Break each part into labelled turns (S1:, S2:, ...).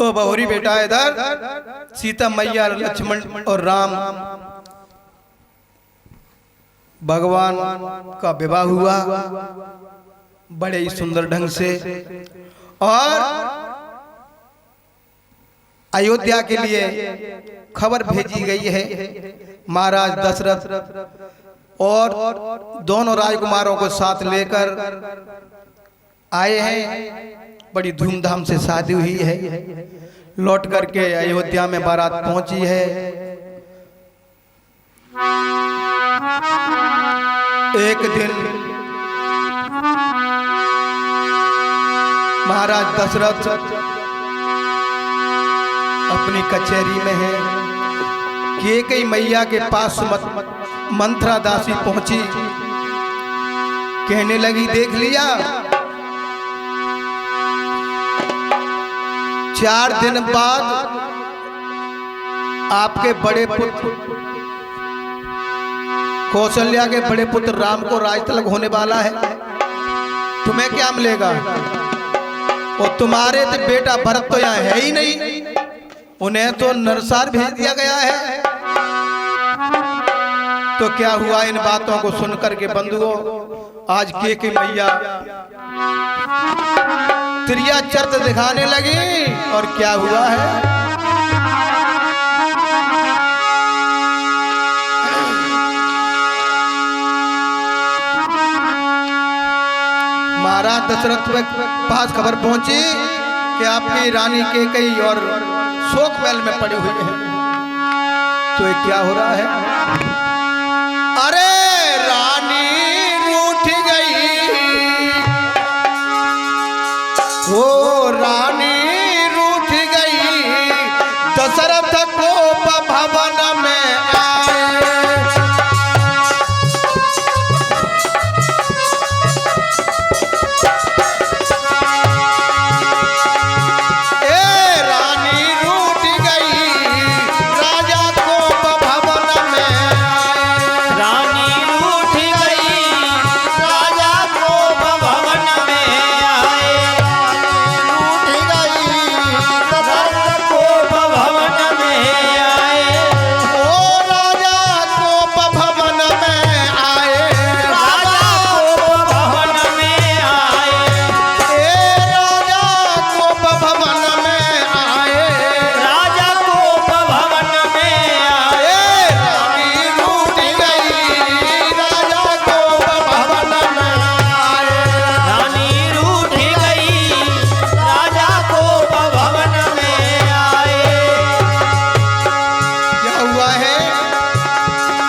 S1: तो बहुरी बेटा इधर सीता मैया लक्ष्मण और राम भगवान का विवाह हुआ बड़े ही सुंदर ढंग से। और अयोध्या के लिए खबर भेजी गई है। महाराज दशरथ और दोनों राजकुमारों को साथ लेकर आए हैं। बड़ी धूमधाम से शादी हुई है। लौट करके अयोध्या में बारात पहुंची है। एक दिन महाराज दशरथ अपनी कचहरी में है कि कई मैया के पास मंत्रा दासी पहुंची। कहने लगी, देख लिया 4 दिन बाद आपके बड़े पुत्र कौशल्या के बड़े पुत्र राम को राज तिलक होने वाला है। तुम्हें क्या मिलेगा? और तुम्हारे तो बेटा भरत तो यहाँ है ही नहीं, उन्हें तो नरसार भेज दिया गया है। तो क्या हुआ? इन बातों को सुनकर के बंधुओं आज के मैया त्रिया चरित्र दिखाने लगी। और क्या हुआ है? महाराज दशरथ के पास खबर पहुंची कि आपकी रानी कैकेयी और शोक महल में पड़ी हुई है। तो ये क्या हो रहा है? अरे रानी रूठ गई, वो रानी रूठ गई, दशरथ को भवन में आए। ए रानी रूठ गई, राजा को भवन में आए।
S2: रानी रूठ गई, राजा को भवन में आए।
S1: रूठ गई,
S2: दशरथ को भवन में आए।
S1: ओ राजा को भवन में आए।
S2: राजा को भवन में आए।
S1: ए राजा को भवन में आए।
S2: राजा को भवन में आए।
S1: ए रानी रूठ गई, राजा को भवन में आए।
S2: रानी रूठ गई, राजा को भवन में आए।
S1: क्या हुआ है?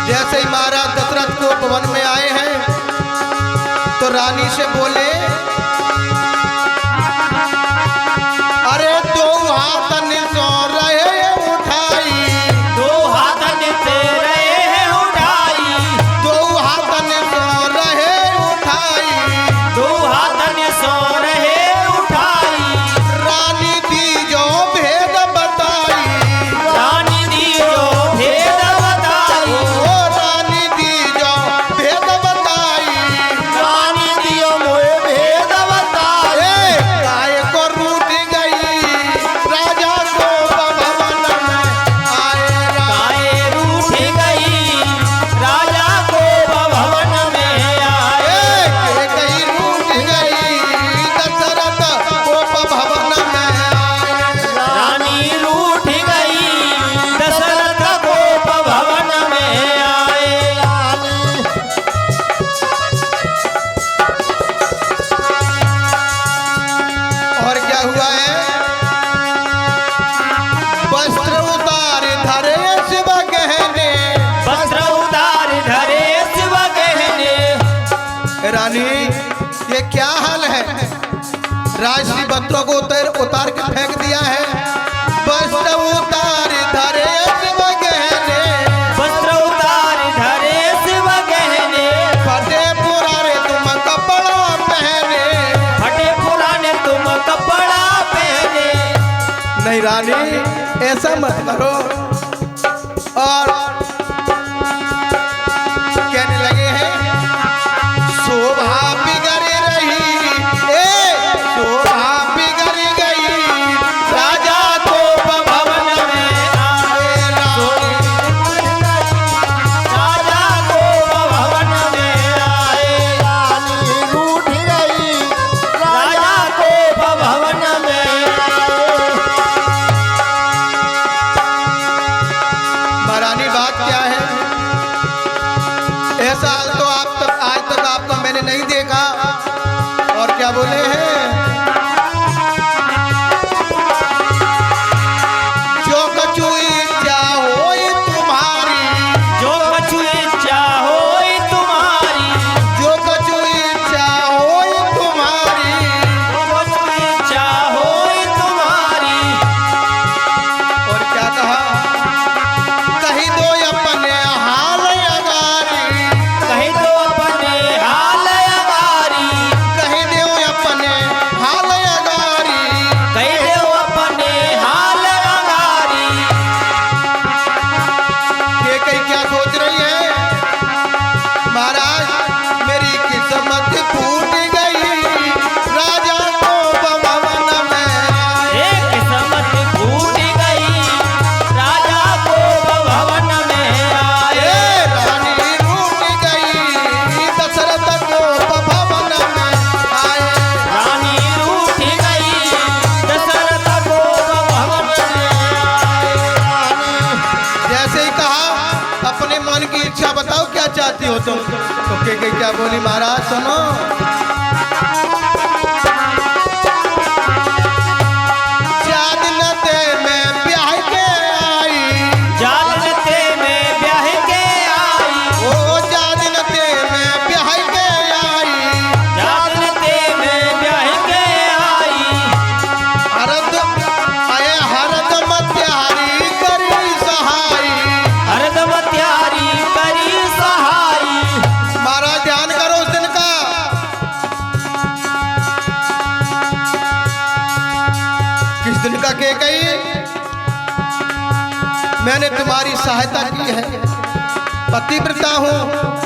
S1: जैसे ही महाराज दशरथ को भवन में आए हैं तो रानी से बोले, अरे 2 हाथ निसो रहे उठाई,
S2: 2 हाथ निते रहे हैं उठाई।
S1: 2 हाथ निसो रहे उठाई।
S2: 2 हाथ ने सो रहे उठाई।
S1: रानी दी जो भेद बताई,
S2: रानी दी जो भेद बताई।
S1: ओ रानी दी जो भेद बताई।
S2: रानी दियो मोए भेद बताई।
S1: गाय को रूठ गई, राजा को भवन में आए।
S2: गाय रूठ गई, राजा को भवन में आए।
S1: कैकेयी रूठ गई, दशरथ को भवन में आए।
S2: रानी रूठ गई, दशरथ को भवन में आए।
S1: और क्या हुआ है? वस्त्र उतार धरे शिव गहने।
S2: वस्त्र उतार धरे शिव गहने।
S1: रानी ये क्या हाल है? राजसी वस्त्रों को उतार के फेंक दिया है। वस्त्र उतार धरे शिव गहने।
S2: वस्त्र उतार धरे शिव गहने।
S1: फटे पुराने तुम कपड़ा पहने।
S2: फटे पुराने तुम कपड़ा पहने।
S1: नहीं रानी ऐसा मत करो। और कहने लगे हैं, शोभा बिगड़ रही, शोभा बिगड़ गई, राजा क्या चाहती हो तुम? तो के क्या बोली महाराज सुनो। मैंने तुम्हारी सहायता की है, पतिव्रता हूँ।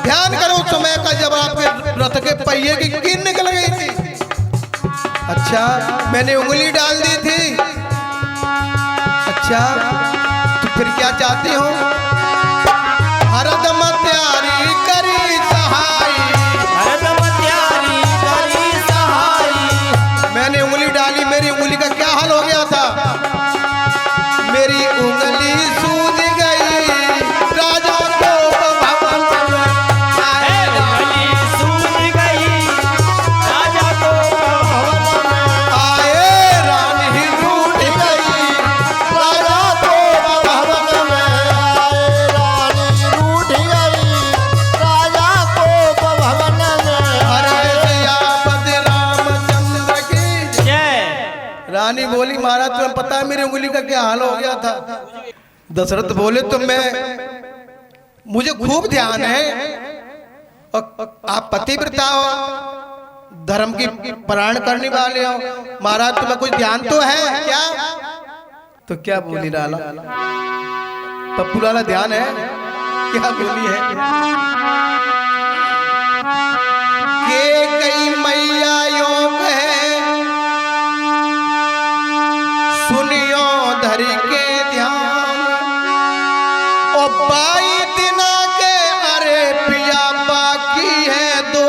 S1: ध्यान करो समय का जब आपके रथ के पहिए की कीन निकल गई थी। अच्छा मैंने उंगली डाल दी थी। अच्छा तो फिर क्या चाहती हो? हरदम त्यारी करी सहाय,
S2: हरदम त्यारी करी सहाय।
S1: मैंने उंगली डाली, मेरी उंगली का क्या हाल हो गया था? मेरी उंगली सूज गई, राजा को भवन में आए।
S2: उंगली सूज गई, राजा को भवन में
S1: आए। रानी रूठ गई, राजा को भवन में आए।
S3: रानी रूठ गई, राजा को भवन में।
S1: अरे सियापति रामचंद्र की
S2: जय।
S1: रानी बोली महाराज तुम्हें पता है मेरी उंगली का क्या हाल हो गया था? दशरथ बोले तो मुझे खूब ध्यान है, और आप पतिव्रता हो, धर्म की प्राण करने वाले हो, महाराज तुम्हें कुछ ध्यान तो है क्या? तो क्या बोली लाला? पप्पू लाला ध्यान है क्या बोली है? के कई मैया योग है, सुनियो धरी के ध्यान, ओ 22 दिना के अरे पिया बाकी है 2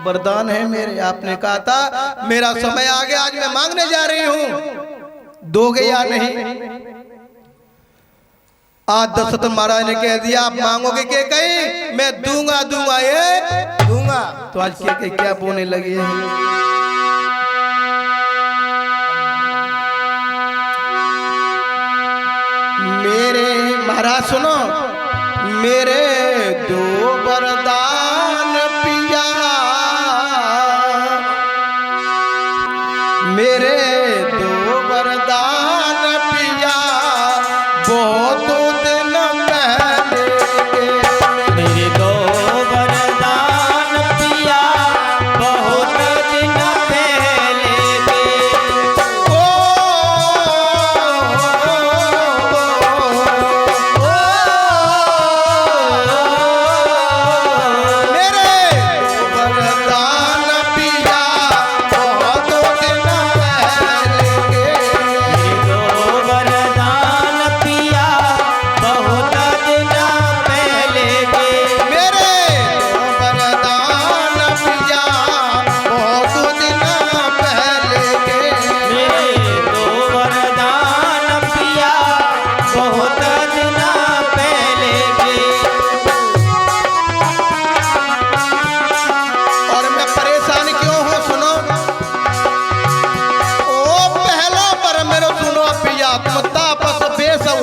S1: वरदान है मेरे। आपने कहा था मेरा समय आ गया, आज मैं मांगने जा रही हूं, दोगे या नहीं? आज दशरथ महाराज ने कह दिया आप मांगोगे के कहीं, मैं दूंगा दूंगा ये दूंगा। तो आज के क्या बोलने लगे हैं? मेरे महाराज सुनो, मेरे 2 वरदान पिया, मेरे 2 वरदान पिया, बहुत दिन पहले
S2: मेरे 2 वरदान पिया, बहुत दिन पहले के।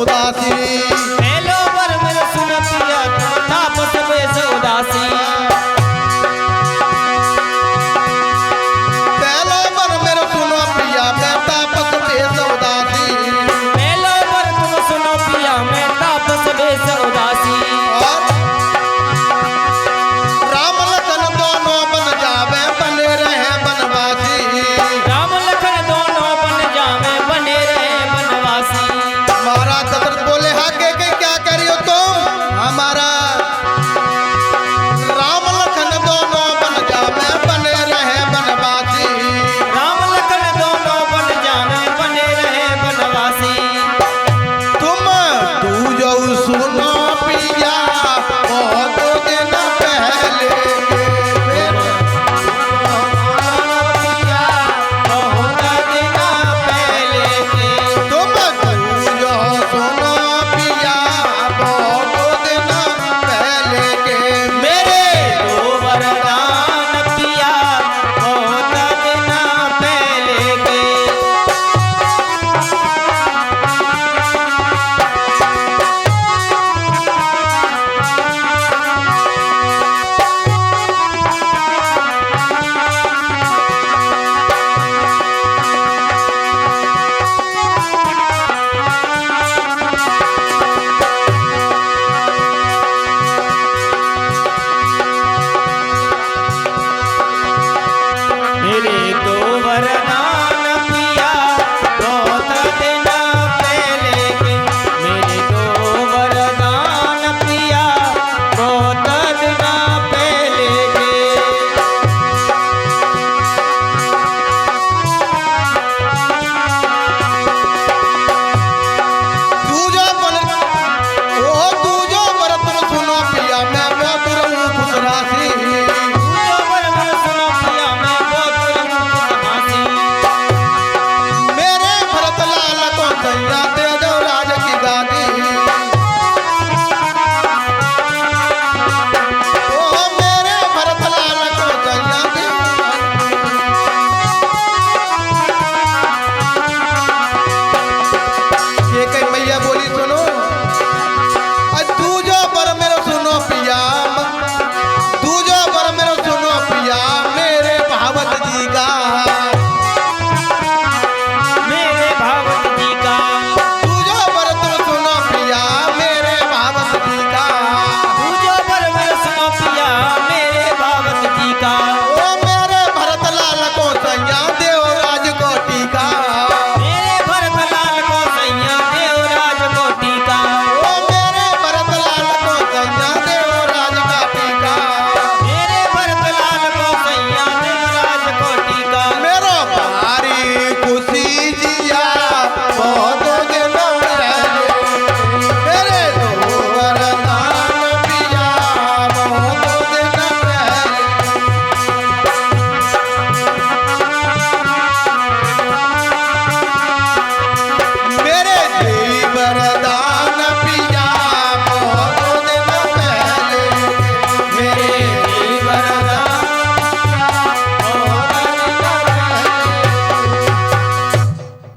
S1: उदासी